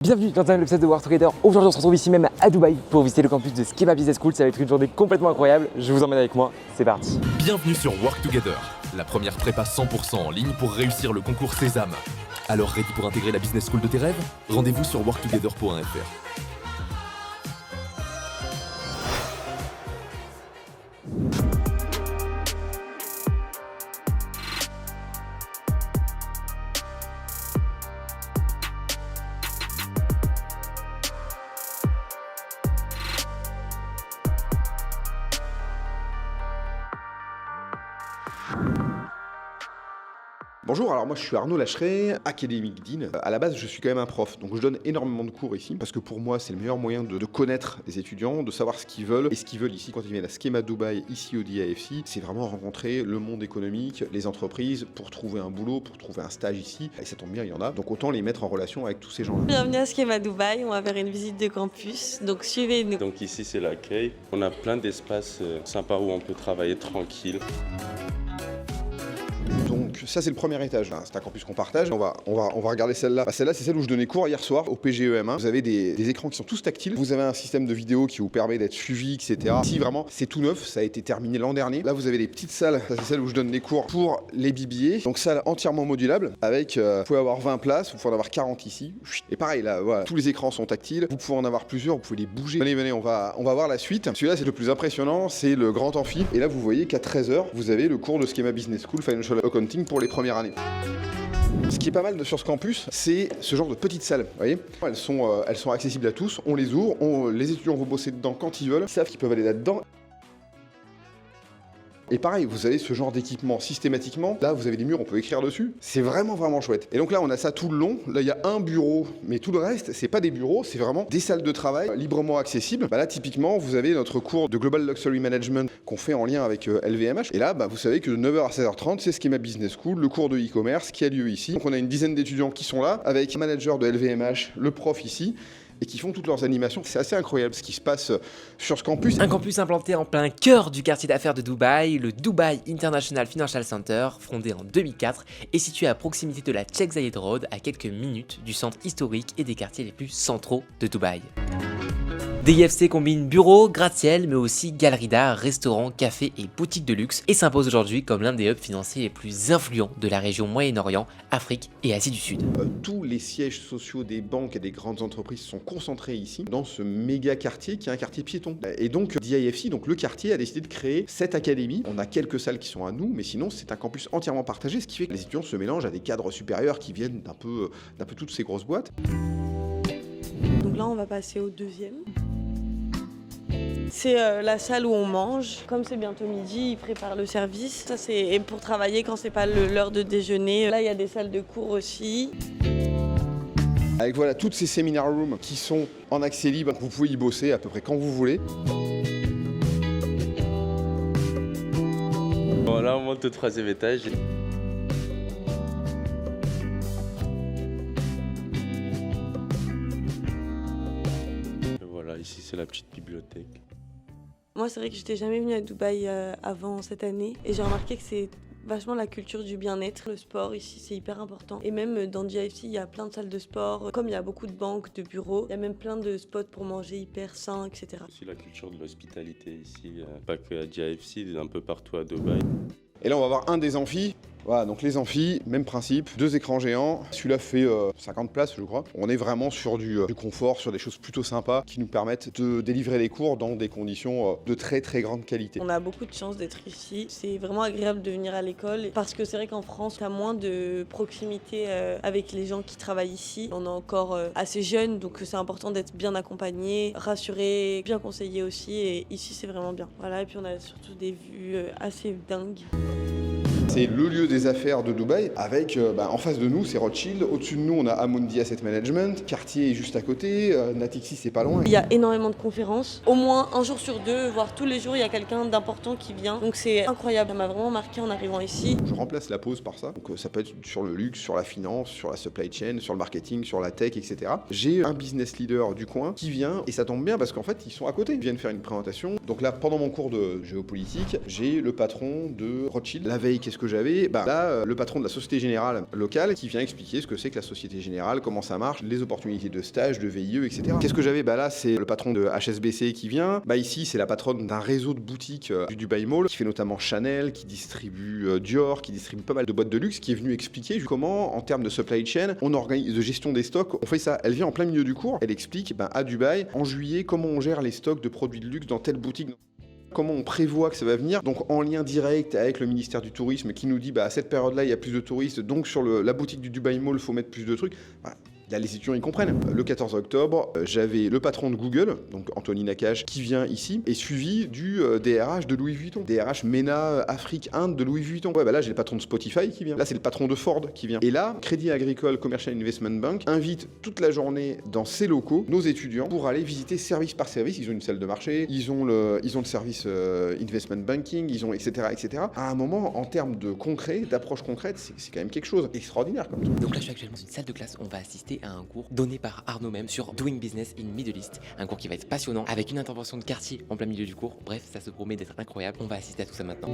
Bienvenue dans un nouvel épisode de Work Together. Aujourd'hui on se retrouve ici même à Dubaï pour visiter le campus de Schema Business School. Ça va être une journée complètement incroyable, je vous emmène avec moi, c'est parti. Bienvenue sur Work Together, la première prépa 100% en ligne pour réussir le concours Sésame. Alors ready pour intégrer la business school de tes rêves? Rendez-vous sur worktogether.fr. Bonjour, alors moi je suis Arnaud Lacheret, académique Dean. À la base je suis quand même un prof, donc je donne énormément de cours ici, parce que pour moi c'est le meilleur moyen de connaître les étudiants, de savoir ce qu'ils veulent, et ce qu'ils veulent ici quand ils viennent à Schema Dubaï, ici au DIFC, c'est vraiment rencontrer le monde économique, les entreprises, pour trouver un boulot, pour trouver un stage ici, et ça tombe bien, il y en a, donc autant les mettre en relation avec tous ces gens-là. Bienvenue à Schema Dubaï, on va faire une visite de campus, donc suivez-nous. Donc ici c'est l'accueil, on a plein d'espaces sympas où on peut travailler tranquille. Donc ça c'est le premier étage, c'est un campus qu'on partage, on va regarder celle-là. Celle-là c'est celle où je donnais cours hier soir au PGEM1. Vous avez des écrans qui sont tous tactiles, vous avez un système de vidéo qui vous permet d'être suivi, etc. Ici vraiment c'est tout neuf, ça a été terminé l'an dernier. Là vous avez des petites salles, ça c'est celle où je donne des cours pour les BBA. Donc salle entièrement modulable avec, vous pouvez avoir 20 places, vous pouvez en avoir 40 ici. Et pareil là, voilà, tous les écrans sont tactiles, vous pouvez en avoir plusieurs, vous pouvez les bouger. Venez, on va voir la suite. Celui-là c'est le plus impressionnant, c'est le grand amphi. Et là vous voyez qu'à 13h, vous avez le cours de Schema Business School Financial Accounting pour les premières années. Ce qui est pas mal sur ce campus, c'est ce genre de petites salles. Vous voyez, elles sont accessibles à tous, on les ouvre, les étudiants vont bosser dedans quand ils veulent, ils savent qu'ils peuvent aller là-dedans. Et pareil, vous avez ce genre d'équipement systématiquement. Là, vous avez des murs, on peut écrire dessus. C'est vraiment chouette. Et donc là, on a ça tout le long. Là, il y a un bureau, mais tout le reste, c'est pas des bureaux, c'est vraiment des salles de travail librement accessibles. Là, typiquement, vous avez notre cours de Global Luxury Management qu'on fait en lien avec LVMH. Et là, vous savez que de 9h à 16h30, c'est Schema Business School, le cours de e-commerce qui a lieu ici. Donc on a une dizaine d'étudiants qui sont là, avec un manager de LVMH, le prof ici, et qui font toutes leurs animations. C'est assez incroyable ce qui se passe sur ce campus. Un campus implanté en plein cœur du quartier d'affaires de Dubaï, le Dubai International Financial Center, fondé en 2004, est situé à proximité de la Sheikh Zayed Road, à quelques minutes du centre historique et des quartiers les plus centraux de Dubaï. DIFC combine bureaux, gratte-ciel, mais aussi galeries d'art, restaurants, cafés et boutiques de luxe et s'impose aujourd'hui comme l'un des hubs financiers les plus influents de la région Moyen-Orient, Afrique et Asie du Sud. Tous les sièges sociaux des banques et des grandes entreprises sont concentrés ici, dans ce méga quartier qui est un quartier piéton. Et donc DIFC, donc le quartier, a décidé de créer cette académie. On a quelques salles qui sont à nous, mais sinon c'est un campus entièrement partagé, ce qui fait que les étudiants se mélangent à des cadres supérieurs qui viennent d'un peu toutes ces grosses boîtes. Donc là on va passer au deuxième. C'est la salle où on mange. Comme c'est bientôt midi, ils préparent le service. Ça c'est pour travailler quand c'est pas l'heure de déjeuner. Là il y a des salles de cours aussi. Avec voilà toutes ces seminar rooms qui sont en accès libre, vous pouvez y bosser à peu près quand vous voulez. Bon là on monte au 3e étage. Voilà, ici c'est la petite bibliothèque. Moi c'est vrai que j'étais jamais venue à Dubaï avant cette année et j'ai remarqué que c'est vachement la culture du bien-être. Le sport ici c'est hyper important et même dans DIFC il y a plein de salles de sport. Comme il y a beaucoup de banques, de bureaux, il y a même plein de spots pour manger hyper sains, etc. Aussi la culture de l'hospitalité ici, pas que à DIFC, un peu partout à Dubaï. Et là on va voir un des amphis. Voilà, donc les amphis, même principe, 2 écrans géants. Celui-là fait 50 places, je crois. On est vraiment sur du confort, sur des choses plutôt sympas qui nous permettent de délivrer les cours dans des conditions de très grande qualité. On a beaucoup de chance d'être ici. C'est vraiment agréable de venir à l'école parce que c'est vrai qu'en France, on a moins de proximité avec les gens qui travaillent ici. On est encore assez jeunes, donc c'est important d'être bien accompagné, rassuré, bien conseillé aussi. Et ici, c'est vraiment bien. Voilà, et puis on a surtout des vues assez dingues. C'est le lieu des affaires de Dubaï avec, en face de nous, c'est Rothschild. Au-dessus de nous, on a Amundi Asset Management. Cartier est juste à côté. Natixis, c'est pas loin. Il y a énormément de conférences. Au moins un jour sur deux, voire tous les jours, il y a quelqu'un d'important qui vient. Donc c'est incroyable. Ça m'a vraiment marqué en arrivant ici. Je remplace la pause par ça. Donc ça peut être sur le luxe, sur la finance, sur la supply chain, sur le marketing, sur la tech, etc. J'ai un business leader du coin qui vient et ça tombe bien parce qu'en fait, ils sont à côté. Ils viennent faire une présentation. Donc là, pendant mon cours de géopolitique, j'ai le patron de Rothschild. La veille, qu'est-ce que j'avais là, le patron de la Société Générale locale qui vient expliquer ce que c'est que la Société Générale, comment ça marche, les opportunités de stage, de VIE, etc. Qu'est-ce que j'avais? Là, c'est le patron de HSBC qui vient. Ici, c'est la patronne d'un réseau de boutiques du Dubai Mall, qui fait notamment Chanel, qui distribue Dior, qui distribue pas mal de boîtes de luxe, qui est venue expliquer comment, en termes de supply chain, on organise de gestion des stocks, on fait ça. Elle vient en plein milieu du cours, elle explique à Dubaï, en juillet, comment on gère les stocks de produits de luxe dans telle boutique. Comment on prévoit que ça va venir, donc en lien direct avec le ministère du Tourisme qui nous dit à cette période-là, il y a plus de touristes, donc sur la boutique du Dubai Mall, il faut mettre plus de trucs. Là, les étudiants, ils comprennent. Le 14 octobre, j'avais le patron de Google, donc Anthony Nakache, qui vient ici, et suivi du DRH de Louis Vuitton. DRH MENA, Afrique, Inde de Louis Vuitton. Là, j'ai le patron de Spotify qui vient. Là, c'est le patron de Ford qui vient. Et là, Crédit Agricole Commercial Investment Bank invite toute la journée dans ses locaux nos étudiants pour aller visiter service par service. Ils ont une salle de marché, ils ont le service investment banking, ils ont etc., etc. À un moment, en termes de concret, d'approche concrète, c'est quand même quelque chose d'extraordinaire. Donc là, je suis actuellement dans une salle de classe. On va assister à un cours donné par Arnaud même sur Doing Business in Middle East, un cours qui va être passionnant avec une intervention de quartier en plein milieu du cours. Bref, ça se promet d'être incroyable. On va assister à tout ça maintenant.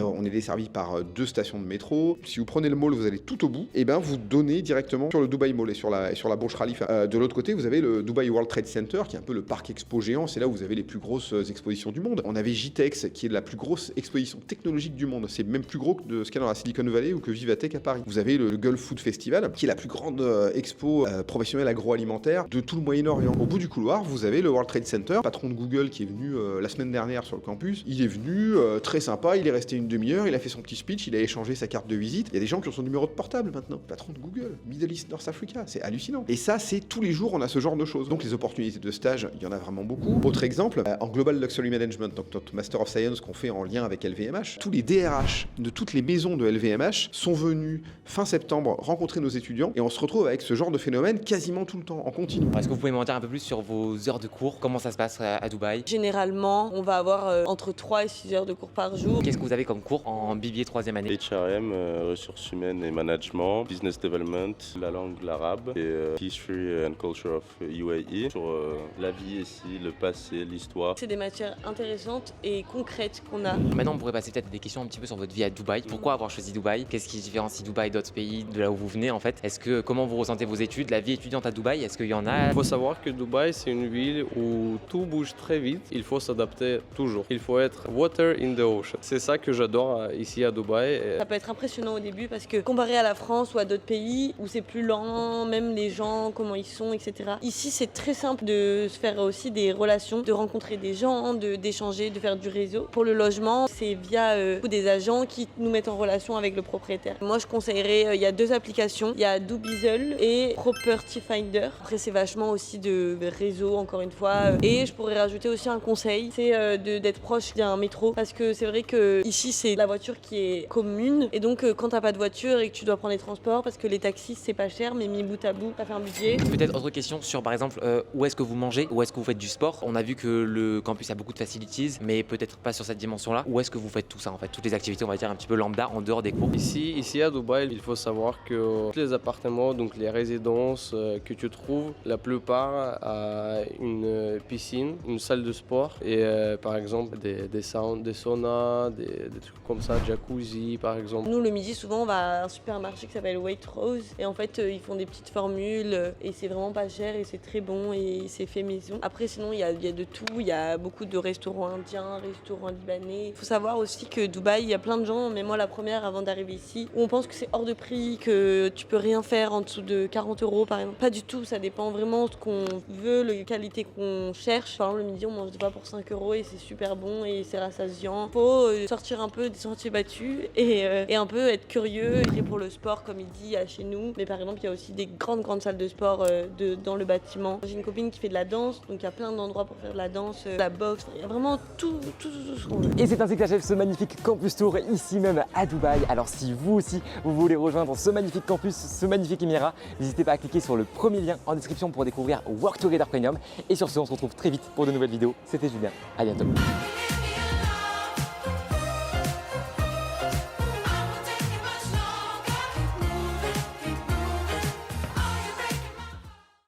On est desservi par 2 stations de métro. Si vous prenez le mall, vous allez tout au bout. Et vous donnez directement sur le Dubai Mall et sur la Burj Khalifa. De l'autre côté, vous avez le Dubai World Trade Center, qui est un peu le parc expo géant. C'est là où vous avez les plus grosses expositions du monde. On avait JTEX, qui est la plus grosse exposition technologique du monde. C'est même plus gros que ce qu'il y a dans la Silicon Valley ou que Vivatech à Paris. Vous avez le Gulf Food Festival, qui est la plus grande expo professionnelle agroalimentaire de tout le Moyen-Orient. Au bout du couloir, vous avez le World Trade Center. Le patron de Google qui est venu la semaine dernière sur le campus. Il est venu, très sympa, il est resté une demi-heure, il a fait son petit speech, il a échangé sa carte de visite. Il y a des gens qui ont son numéro de portable maintenant. Patron de Google, Middle East, North Africa, c'est hallucinant. Et ça, c'est tous les jours, on a ce genre de choses. Donc les opportunités de stage, il y en a vraiment beaucoup. Autre exemple, en Global Luxury Management, donc notre Master of Science qu'on fait en lien avec LVMH, tous les DRH de toutes les maisons de LVMH sont venus fin septembre rencontrer nos étudiants et on se retrouve avec ce genre de phénomène quasiment tout le temps, en continu. Est-ce que vous pouvez m'en dire un peu plus sur vos heures de cours? Comment ça se passe à Dubaï? Généralement, on va avoir entre 3 et 6 heures de cours par jour. Qu'est-ce que vous avez comme cours en BBA 3e année? HRM, ressources humaines et management, business development, la langue l'arabe et history and culture of UAE, sur la vie ici, le passé, l'histoire. C'est des matières intéressantes et concrètes qu'on a. Maintenant, on pourrait passer peut-être à des questions un petit peu sur votre vie à Dubaï. Pourquoi avoir choisi Dubaï? Qu'est-ce qui différencie Dubaï d'autres pays, de là où vous venez en fait? Comment vous ressentez vos études, la vie étudiante à Dubaï? Est-ce qu'il y en a? Il faut savoir que Dubaï, c'est une ville où tout bouge très vite. Il faut s'adapter toujours. Il faut être water in the ocean. C'est ça que j'adore ici à Dubaï. Ça peut être impressionnant au début parce que comparé à la France ou à d'autres pays où c'est plus lent, même les gens, comment ils sont, etc. Ici, c'est très simple de se faire aussi des relations, de rencontrer des gens, d'échanger, de faire du réseau. Pour le logement, c'est via des agents qui nous mettent en relation avec le propriétaire. Moi, je conseillerais, il y a 2 applications. Il y a Dubizzle et Property Finder. Après, c'est vachement aussi de réseau, encore une fois. Et je pourrais rajouter aussi un conseil, c'est d'être proche d'un métro. Parce que c'est vrai que ici, c'est la voiture qui est commune. Et donc, quand t'as pas de voiture et que tu dois prendre les transports, parce que les taxis, c'est pas cher, mais mis bout à bout, ça fait un budget. Peut-être autre question sur, par exemple, où est-ce que vous mangez? Où est-ce que vous faites du sport? On a vu que le campus a beaucoup de facilities, mais peut-être pas sur cette dimension-là. Où est-ce que vous faites tout ça, en fait? Toutes les activités, on va dire, un petit peu lambda, en dehors des cours. Ici à Dubaï, il faut savoir que tous les appartements, donc les résidences que tu trouves, la plupart a une piscine, une salle de sport et par exemple des saunas, des trucs comme ça, jacuzzi par exemple. Nous, le midi, souvent, on va à un supermarché qui s'appelle Waitrose et en fait, ils font des petites formules et c'est vraiment pas cher et c'est très bon et c'est fait maison. Après, sinon, il y a de tout. Il y a beaucoup de restaurants indiens, restaurants libanais. Il faut savoir aussi que Dubaï, il y a plein de gens, mais moi la première avant d'arriver ici, où on pense que c'est hors de prix, que tu peux rien faire en dessous de 40 € par exemple. Pas du tout, ça dépend vraiment de ce qu'on veut, la qualité qu'on cherche. Par exemple, le midi, on mange des plats pour 5 € et c'est super bon et c'est rassasiant. Faut sortir un peu des sentiers battus et un peu être curieux, et pour le sport comme il dit chez nous. Mais par exemple, il y a aussi des grandes salles de sport dans le bâtiment. J'ai une copine qui fait de la danse, donc il y a plein d'endroits pour faire de la danse, la boxe, il y a vraiment tout ce qu'on veut. Et c'est ainsi que s'achève ce magnifique campus tour ici même à Dubaï. Alors si vous aussi vous voulez rejoindre ce magnifique campus, ce magnifique émirat, n'hésitez pas à cliquer sur le premier lien en description pour découvrir Work Together Premium. Et sur ce, on se retrouve très vite pour de nouvelles vidéos. C'était Julien, à bientôt.